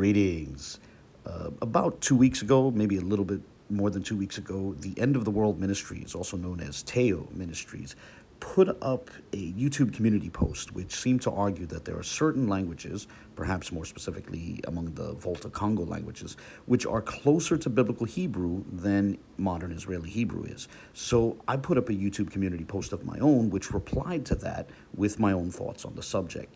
Greetings. About 2 weeks ago, maybe a little bit more than 2 weeks ago, the End of the World Ministries, also known as TEO Ministries, put up a YouTube community post which seemed to argue that there are certain languages, perhaps more specifically among the Volta Congo languages, which are closer to Biblical Hebrew than modern Israeli Hebrew is. So I put up a YouTube community post of my own which replied to that with my own thoughts on the subject.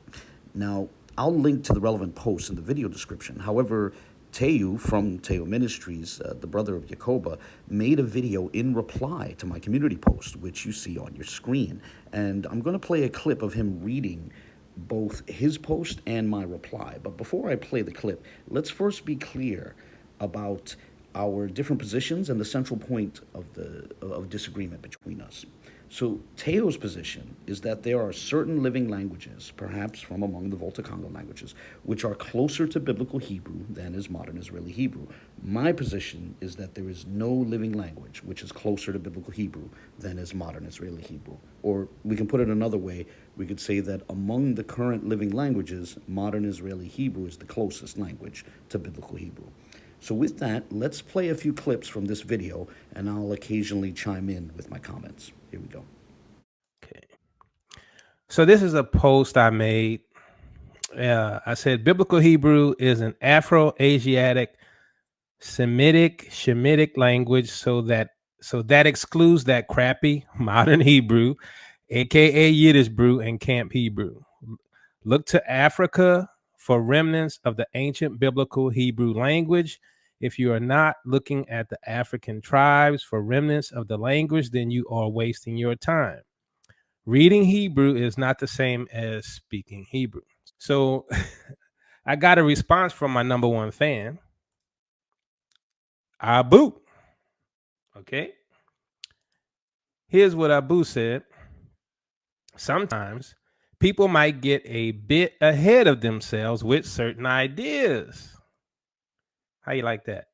Now, I'll link to the relevant post in the video description. However, Teu from Teo Ministries, the brother of Yakoba, made a video in reply to my community post, which you see on your screen. And I'm going to play a clip of him reading both his post and my reply. But before I play the clip, let's first be clear about our different positions and the central point of disagreement between us. So Teo's position is that there are certain living languages, perhaps from among the Volta Congo languages, which are closer to Biblical Hebrew than is modern Israeli Hebrew. My position is that there is no living language which is closer to Biblical Hebrew than is modern Israeli Hebrew. Or we can put it another way, we could say that among the current living languages, modern Israeli Hebrew is the closest language to Biblical Hebrew. So with that, let's play a few clips from this video, and I'll occasionally chime in with my comments. Here we go. Okay. So this is a post I made. I said Biblical Hebrew is an Afro-Asiatic Shemitic language, so that excludes that crappy modern Hebrew, aka Yiddish brew and Camp Hebrew. Look to Africa for remnants of the ancient biblical Hebrew language. If you are not looking at the African tribes for remnants of the language, then you are wasting your time. Reading Hebrew is not the same as speaking Hebrew. So I got a response from my number one fan, Abu. Okay. Here's what Abu said. Sometimes people might get a bit ahead of themselves with certain ideas. How you like that?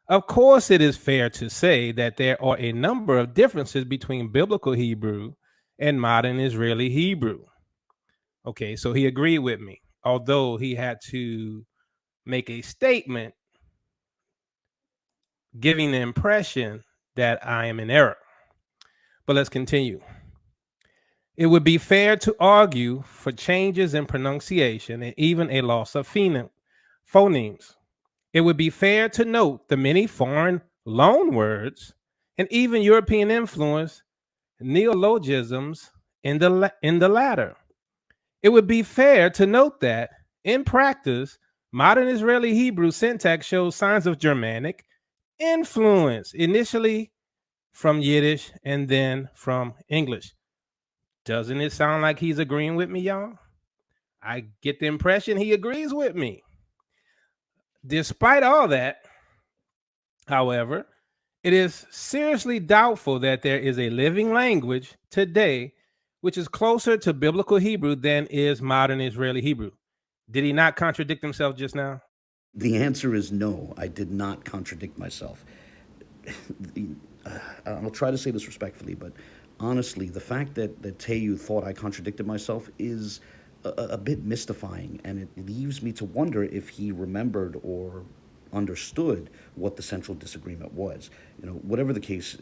Of course, it is fair to say that there are a number of differences between biblical Hebrew and modern Israeli Hebrew. Okay, so he agreed with me, although he had to make a statement giving the impression that I am in error. But let's continue. It would be fair to argue for changes in pronunciation and even a loss of phonemes. It would be fair to note the many foreign loan words and even European influence neologisms in the latter. It would be fair to note that, in practice, modern Israeli Hebrew syntax shows signs of Germanic influence, initially from Yiddish and then from English. Doesn't it sound like he's agreeing with me, y'all? I get the impression he agrees with me. Despite all that, however, it is seriously doubtful that there is a living language today which is closer to biblical Hebrew than is modern Israeli Hebrew. Did he not contradict himself just now? The answer is no. I did not contradict myself. I'll try to say this respectfully, but honestly, the fact that Teu thought I contradicted myself is a bit mystifying, and it leaves me to wonder if he remembered or understood what the central disagreement was. Whatever the case,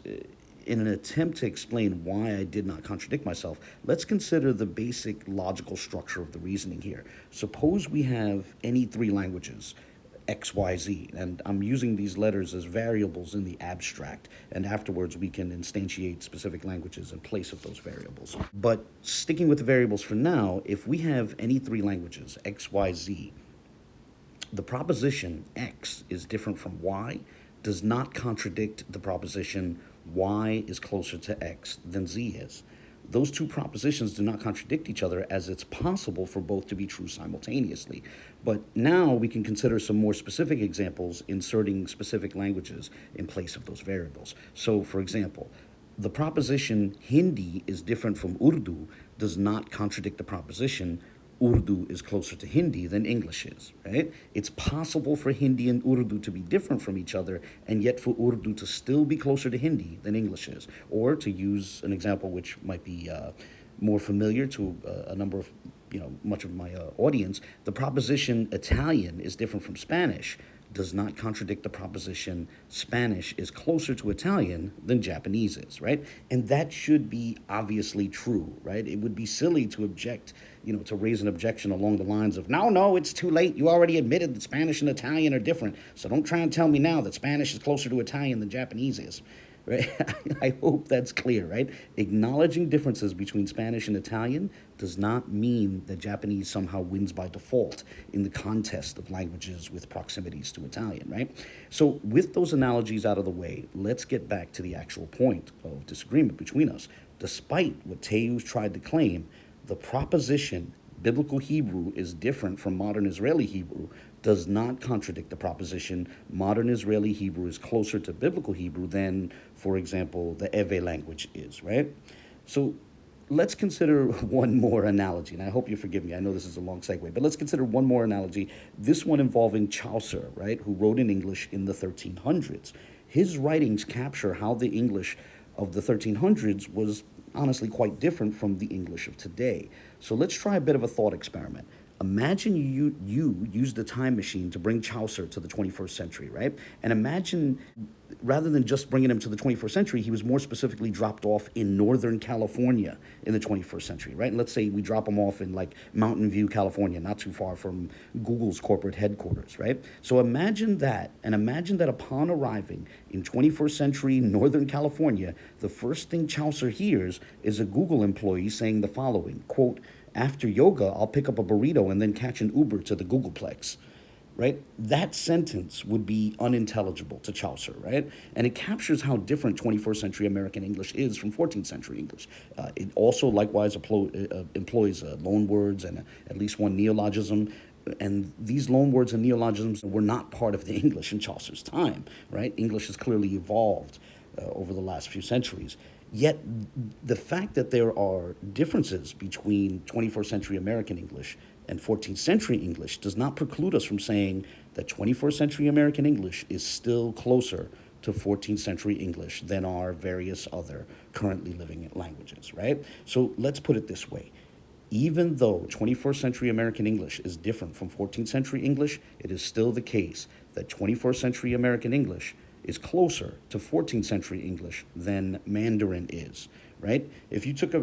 in an attempt to explain why I did not contradict myself, let's consider the basic logical structure of the reasoning here. Suppose we have any three languages, X, Y, Z, and I'm using these letters as variables in the abstract, and afterwards we can instantiate specific languages in place of those variables. But sticking with the variables for now, if we have any three languages, X, Y, Z, the proposition X is different from Y does not contradict the proposition Y is closer to X than Z is. Those two propositions do not contradict each other, as it's possible for both to be true simultaneously. But now we can consider some more specific examples inserting specific languages in place of those variables. So, for example, the proposition Hindi is different from Urdu does not contradict the proposition Urdu is closer to Hindi than English is, right? It's possible for Hindi and Urdu to be different from each other, and yet for Urdu to still be closer to Hindi than English is. Or to use an example which might be more familiar to a number of much of my audience, the proposition Italian is different from Spanish does not contradict the proposition Spanish is closer to Italian than Japanese is, right? And that should be obviously true, right? It would be silly to object, to raise an objection along the lines of, no, it's too late. You already admitted that Spanish and Italian are different. So don't try and tell me now that Spanish is closer to Italian than Japanese is. Right? I hope that's clear, right? Acknowledging differences between Spanish and Italian does not mean that Japanese somehow wins by default in the contest of languages with proximities to Italian, right? So with those analogies out of the way, let's get back to the actual point of disagreement between us. Despite what Teus tried to claim, the proposition biblical Hebrew is different from modern Israeli Hebrew does not contradict the proposition modern Israeli Hebrew is closer to biblical Hebrew than, for example, the Ewe language is, right? So let's consider one more analogy, and I hope you forgive me. I know this is a long segue, but let's consider one more analogy, this one involving Chaucer, right, who wrote in English in the 1300s. His writings capture how the English of the 1300s was honestly quite different from the English of today. So let's try a bit of a thought experiment. Imagine you used a time machine to bring Chaucer to the 21st century, right? And imagine, rather than just bringing him to the 21st century, he was more specifically dropped off in Northern California in the 21st century, right? And let's say we drop him off in like Mountain View, California, not too far from Google's corporate headquarters, right? So imagine that, and imagine that upon arriving in 21st century Northern California, the first thing Chaucer hears is a Google employee saying the following, quote, "After yoga, I'll pick up a burrito and then catch an Uber to the Googleplex," right? That sentence would be unintelligible to Chaucer, right? And it captures how different 21st century American English is from 14th century English. It also likewise employs loan words and at least one neologism. And these loan words and neologisms were not part of the English in Chaucer's time, right? English has clearly evolved over the last few centuries. Yet the fact that there are differences between 21st century American English and 14th century English does not preclude us from saying that 21st century American English is still closer to 14th century English than our various other currently living languages, right? So let's put it this way. Even though 21st century American English is different from 14th century English, it is still the case that 21st century American English is closer to 14th century English than Mandarin is, right?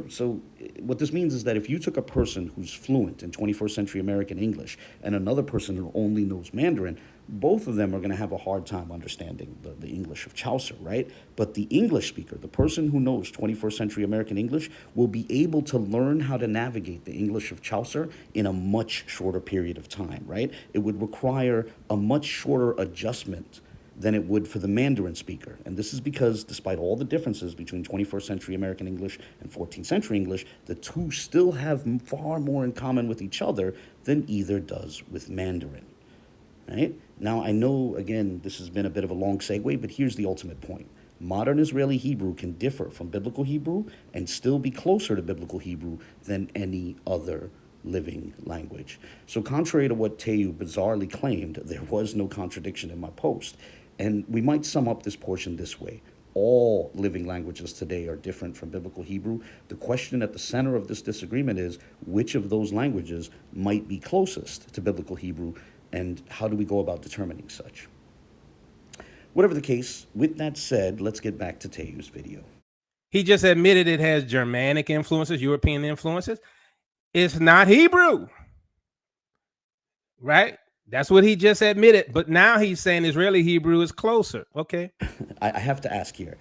So what this means is that if you took a person who's fluent in 21st century American English and another person who only knows Mandarin, both of them are going to have a hard time understanding the English of Chaucer, right? But the English speaker, the person who knows 21st century American English, will be able to learn how to navigate the English of Chaucer in a much shorter period of time, right? It would require a much shorter adjustment than it would for the Mandarin speaker. And this is because despite all the differences between 21st century American English and 14th century English, the two still have far more in common with each other than either does with Mandarin, right? Now, I know, again, this has been a bit of a long segue, but here's the ultimate point. Modern Israeli Hebrew can differ from Biblical Hebrew and still be closer to Biblical Hebrew than any other living language. So contrary to what Teyu bizarrely claimed, there was no contradiction in my post. And we might sum up this portion this way. All living languages today are different from Biblical Hebrew. The question at the center of this disagreement is which of those languages might be closest to Biblical Hebrew, and how do we go about determining such? Whatever the case, with that said, let's get back to Teyu's video. He just admitted it has Germanic influences, European influences. It's not Hebrew, right? That's what he just admitted. But now he's saying Israeli Hebrew is closer. Okay. I have to ask here,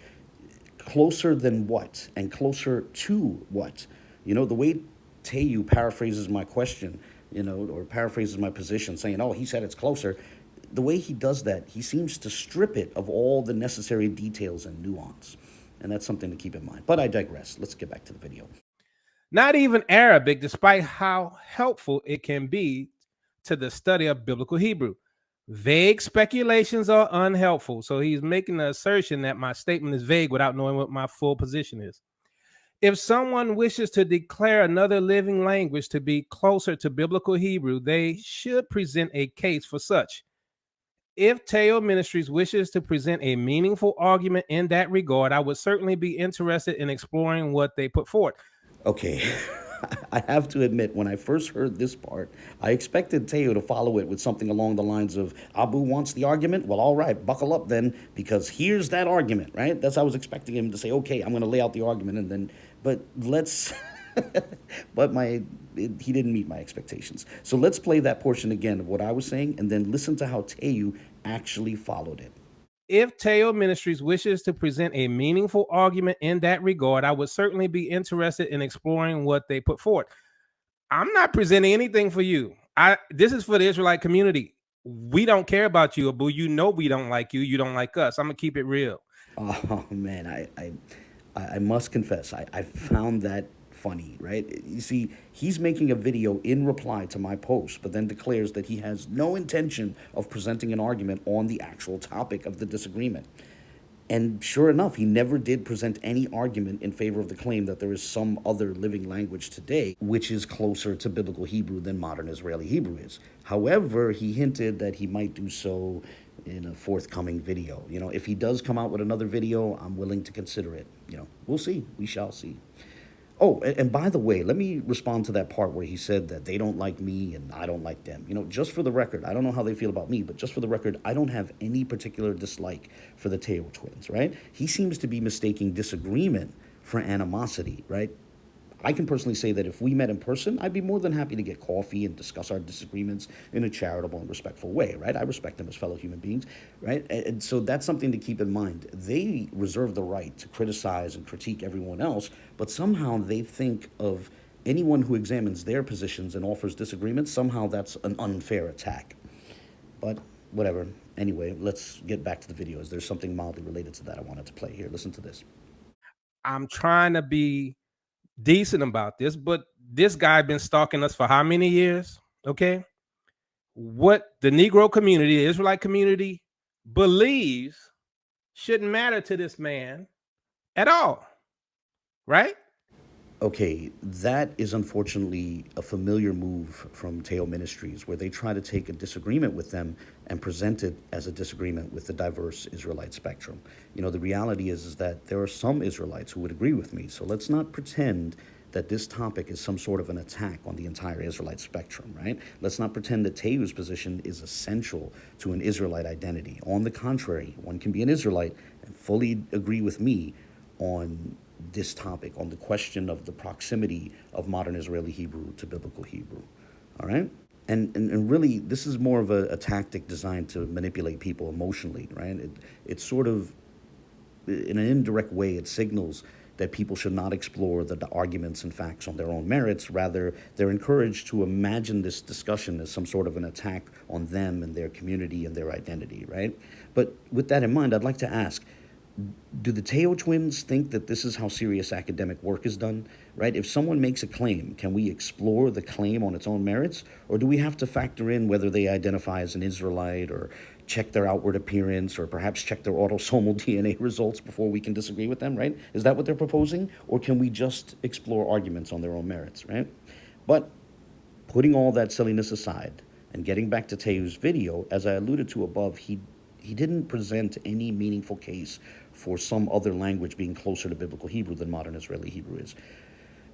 closer than what? And closer to what? The way Teyu paraphrases my question, or paraphrases my position saying, oh, he said it's closer. The way he does that, he seems to strip it of all the necessary details and nuance. And that's something to keep in mind. But I digress. Let's get back to the video. Not even Arabic, despite how helpful it can be to the study of Biblical Hebrew. Vague speculations are unhelpful. So he's making the assertion that my statement is vague without knowing what my full position is. If someone wishes to declare another living language to be closer to Biblical Hebrew, they should present a case for such. If Teo Ministries wishes to present a meaningful argument in that regard, I would certainly be interested in exploring what they put forward. Okay, I have to admit, when I first heard this part, I expected Teo to follow it with something along the lines of, Abu wants the argument? Well, all right, buckle up then, because here's that argument, right? That's how I was expecting him to say, okay, I'm going to lay out the argument, and then, but let's, but he didn't meet my expectations. So let's play that portion again of what I was saying, and then listen to how Teo actually followed it. If Teo Ministries wishes to present a meaningful argument in that regard, I would certainly be interested in exploring what they put forward. I'm not presenting anything for you. This is for the Israelite community. We don't care about you, Abu. You know we don't like you. You don't like us. I'm gonna keep it real. Oh man, I must confess, I found that funny, right? You see, he's making a video in reply to my post, but then declares that he has no intention of presenting an argument on the actual topic of the disagreement. And sure enough, he never did present any argument in favor of the claim that there is some other living language today which is closer to biblical Hebrew than modern Israeli Hebrew is. However, he hinted that he might do so in a forthcoming video. You know, if he does come out with another video, I'm willing to consider it. You know, we'll see. We shall see. Oh, and by the way, let me respond to that part where he said that they don't like me and I don't like them. You know, just for the record, I don't know how they feel about me, but just for the record, I don't have any particular dislike for the Teo twins, right? He seems to be mistaking disagreement for animosity, right? I can personally say that if we met in person, I'd be more than happy to get coffee and discuss our disagreements in a charitable and respectful way, right? I respect them as fellow human beings, right? And so that's something to keep in mind. They reserve the right to criticize and critique everyone else, but somehow they think of anyone who examines their positions and offers disagreements, somehow that's an unfair attack. But whatever. Anyway, let's get back to the videos. There's something mildly related to that I wanted to play here. Listen to this. I'm trying to be decent about this, but this guy been stalking us for how many years? Okay. What the Negro community, the Israelite community believes shouldn't matter to this man at all. Right? Okay, that is unfortunately a familiar move from Teo Ministries, where they try to take a disagreement with them and present it as a disagreement with the diverse Israelite spectrum. You know, the reality is that there are some Israelites who would agree with me, so let's not pretend that this topic is some sort of an attack on the entire Israelite spectrum, right? Let's not pretend that Tehu's position is essential to an Israelite identity. On the contrary, one can be an Israelite and fully agree with me on this topic, on the question of the proximity of modern Israeli Hebrew to biblical Hebrew. All right? And really, this is more of a tactic designed to manipulate people emotionally, right? It's sort of, in an indirect way, it signals that people should not explore the arguments and facts on their own merits. Rather, they're encouraged to imagine this discussion as some sort of an attack on them and their community and their identity, right? But with that in mind, I'd like to ask, do the Teo twins think that this is how serious academic work is done, right? If someone makes a claim, can we explore the claim on its own merits? Or do we have to factor in whether they identify as an Israelite or check their outward appearance or perhaps check their autosomal DNA results before we can disagree with them, right? Is that what they're proposing? Or can we just explore arguments on their own merits, right? But putting all that silliness aside and getting back to Tehu's video, as I alluded to above, he didn't present any meaningful case for some other language being closer to biblical Hebrew than modern Israeli Hebrew is.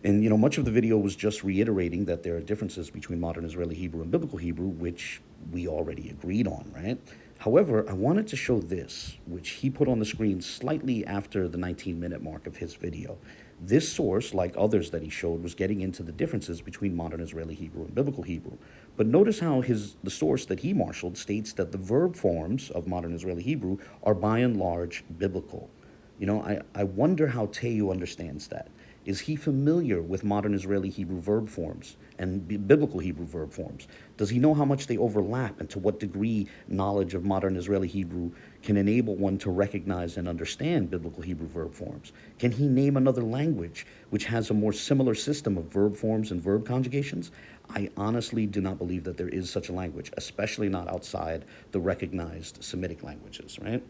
And, you know, much of the video was just reiterating that there are differences between modern Israeli Hebrew and biblical Hebrew, which we already agreed on, right? However, I wanted to show this, which he put on the screen slightly after the 19-minute mark of his video. This source, like others that he showed, was getting into the differences between modern Israeli Hebrew and biblical Hebrew. But notice how the source that he marshaled states that the verb forms of modern Israeli Hebrew are by and large biblical. You know, I wonder how Tehu understands that. Is he familiar with modern Israeli Hebrew verb forms and biblical Hebrew verb forms? Does he know how much they overlap and to what degree knowledge of modern Israeli Hebrew can enable one to recognize and understand biblical Hebrew verb forms? Can he name another language which has a more similar system of verb forms and verb conjugations? I honestly do not believe that there is such a language, especially not outside the recognized Semitic languages, right?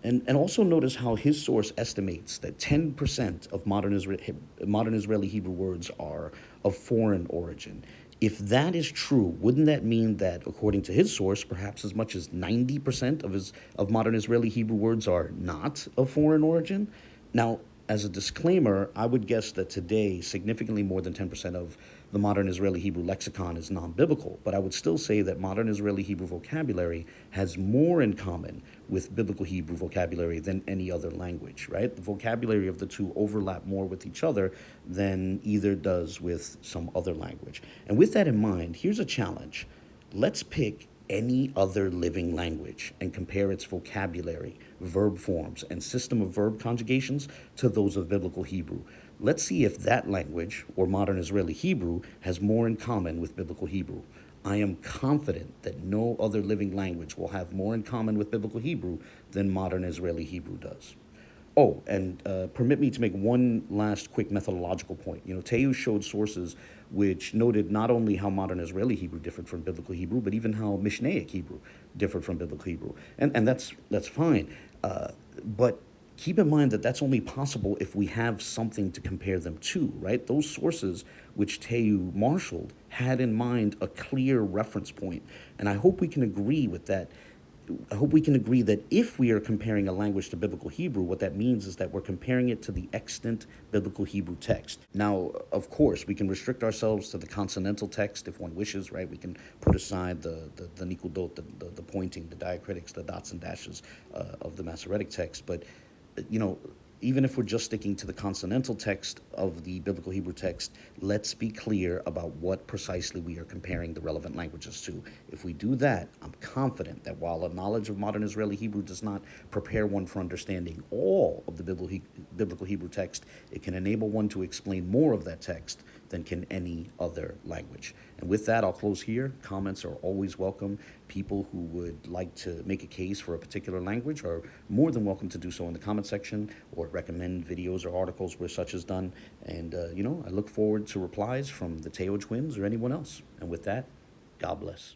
And also notice how his source estimates that 10% of modern Israeli Hebrew words are of foreign origin. If that is true, wouldn't that mean that, according to his source, perhaps as much as 90% of modern Israeli Hebrew words are not of foreign origin? Now, As a disclaimer, I would guess that today, significantly more than 10% of the modern Israeli Hebrew lexicon is non biblical, but I would still say that modern Israeli Hebrew vocabulary has more in common with biblical Hebrew vocabulary than any other language, right? The vocabulary of the two overlap more with each other than either does with some other language. And with that in mind, here's a challenge. Let's pick any other living language and compare its vocabulary, verb forms, and system of verb conjugations to those of biblical Hebrew. Let's see if that language, or modern Israeli Hebrew, has more in common with biblical Hebrew. I am confident that no other living language will have more in common with biblical Hebrew than modern Israeli Hebrew does. Oh, and permit me to make one last quick methodological point. TEOTW showed sources which noted not only how modern Israeli Hebrew differed from biblical Hebrew, but even how Mishnaic Hebrew differed from biblical Hebrew, and that's fine. But keep in mind that that's only possible if we have something to compare them to, right? Those sources which TEOTW marshaled had in mind a clear reference point, and I hope we can agree with that. I hope we can agree that if we are comparing a language to biblical Hebrew, what that means is that we're comparing it to the extant biblical Hebrew text. Now, of course, we can restrict ourselves to the consonantal text if one wishes, right? We can put aside the nikudot, the pointing, the diacritics, the dots and dashes of the Masoretic text. But, you know, even if we're just sticking to the consonantal text of the biblical Hebrew text, let's be clear about what precisely we are comparing the relevant languages to. If we do that, I'm confident that while a knowledge of modern Israeli Hebrew does not prepare one for understanding all of the biblical Hebrew text, it can enable one to explain more of that text than can any other language. And with that, I'll close here. Comments are always welcome. People who would like to make a case for a particular language are more than welcome to do so in the comment section, or recommend videos or articles where such is done. And, I look forward to replies from the Teo twins or anyone else. And with that, God bless.